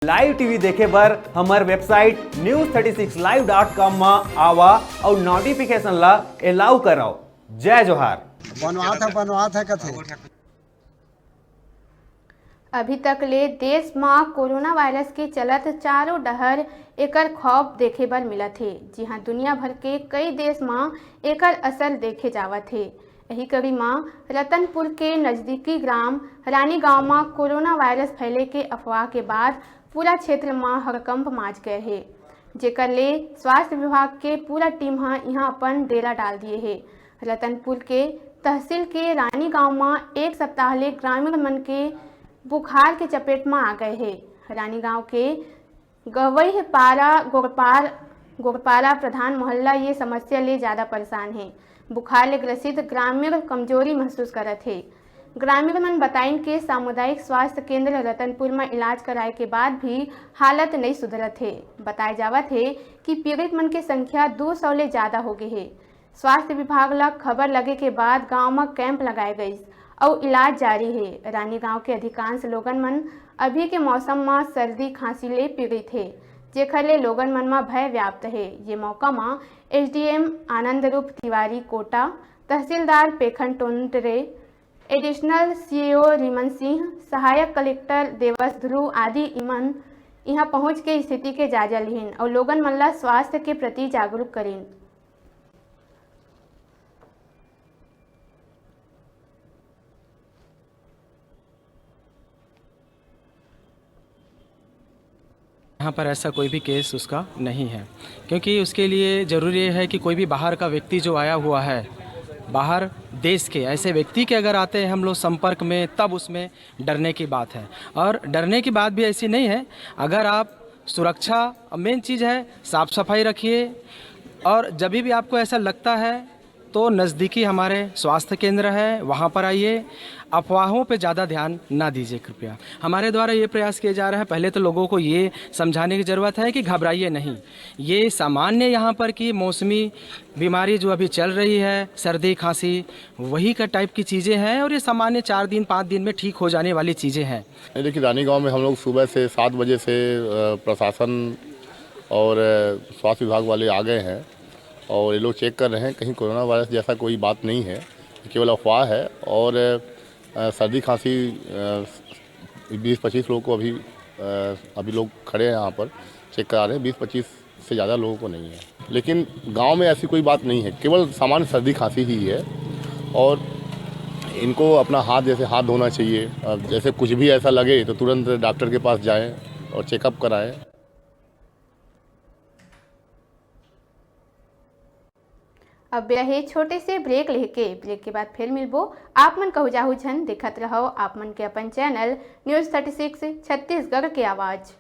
Live TV देखे बर हमार वेबसाइट news36live.com में आवा और नोटिफिकेशन ला अलाउ कराओ। जय जोहार। बनवा था कथे अभी तक ले देश में कोरोना वायरस के चलत चारों डहर एकर खौफ देखे बर मिलत है। जी हाँ, दुनिया भर के कई देश में एकर असर देखे जावत है। यही कड़ी में रतनपुर के नजदीकी ग्राम रानी गांव में कोरोना वायरस फैले के अफवाह के बाद पूरा क्षेत्र में हड़कंप माच गए है, जेकर ले स्वास्थ्य विभाग के पूरा टीम यहाँ अपन डेरा डाल दिए है। रतनपुर के तहसील के रानी गांव में एक सप्ताह ले ग्रामीण मन के बुखार के चपेट में आ गए हैं। रानी गांव के गवई पारा गोरपारा प्रधान मोहल्ला ये समस्या ले ज़्यादा परेशान है। बुखार ले ग्रसित ग्रामीण कमजोरी महसूस करत है। ग्रामीण मन बताइन के सामुदायिक स्वास्थ्य केंद्र रतनपुर में इलाज कराए के बाद भी हालत नहीं सुधरत है। बताया जावत है कि पीड़ित मन की संख्या 200 ले ज़्यादा हो गई है। स्वास्थ्य विभाग ला खबर लगे के बाद गांव में कैंप लगाए गई और इलाज जारी है। रानी गांव के अधिकांश लोगन मन अभी के मौसम में सर्दी खांसी ले पीड़ित है, जेकर ले लोगन मन में भय व्याप्त है। ये मौका में एसडीएम आनंद रूप तिवारी कोटा, तहसीलदार पेखन टोंटरे, एडिशनल सीईओ रिमन सिंह, सहायक कलेक्टर देवस ध्रुव आदि इमन यहाँ पहुँच के स्थिति के जायजा लिहिन और लोगन मन ला स्वास्थ्य के प्रति जागरूक करें। यहाँ पर ऐसा कोई भी केस उसका नहीं है, क्योंकि उसके लिए ज़रूरी है कि कोई भी बाहर का व्यक्ति जो आया हुआ है, बाहर देश के ऐसे व्यक्ति के अगर आते हैं हम लोग संपर्क में, तब उसमें डरने की बात है। और डरने की बात भी ऐसी नहीं है। अगर आप सुरक्षा, मेन चीज़ है साफ़ सफाई रखिए, और जब भी आपको ऐसा लगता है तो नज़दीकी हमारे स्वास्थ्य केंद्र है, वहाँ पर आइए। अफवाहों पे ज़्यादा ध्यान ना दीजिए कृपया। हमारे द्वारा ये प्रयास किया जा रहा है, पहले तो लोगों को ये समझाने की ज़रूरत है कि घबराइए नहीं। ये सामान्य यहाँ पर की मौसमी बीमारी जो अभी चल रही है, सर्दी खांसी, वही का टाइप की चीज़ें हैं, और ये सामान्य 4 दिन 5 दिन में ठीक हो जाने वाली चीज़ें हैं। देखिए, रानी गाँव में हम लोग सुबह से 7 बजे से प्रशासन और स्वास्थ्य विभाग वाले आ गए हैं और ये लोग चेक कर रहे हैं। कहीं कोरोना वायरस जैसा कोई बात नहीं है, केवल अफवाह है। और सर्दी खांसी 20-25 लोगों को अभी लोग खड़े हैं यहाँ पर चेक करा रहे हैं। 20-25 से ज़्यादा लोगों को नहीं है, लेकिन गांव में ऐसी कोई बात नहीं है, केवल सामान्य सर्दी खांसी ही है। और इनको अपना हाथ धोना चाहिए। जैसे कुछ भी ऐसा लगे तो तुरंत डॉक्टर के पास जाएँ और चेकअप कराएँ। अब रहे छोटे से ब्रेक लेके, ब्रेक के बाद फिर मिलबो। आप मन कहु जाहु झन देखत रहो आप मन के अपन चैनल न्यूज़ 36 छत्तीसगढ़ के आवाज़।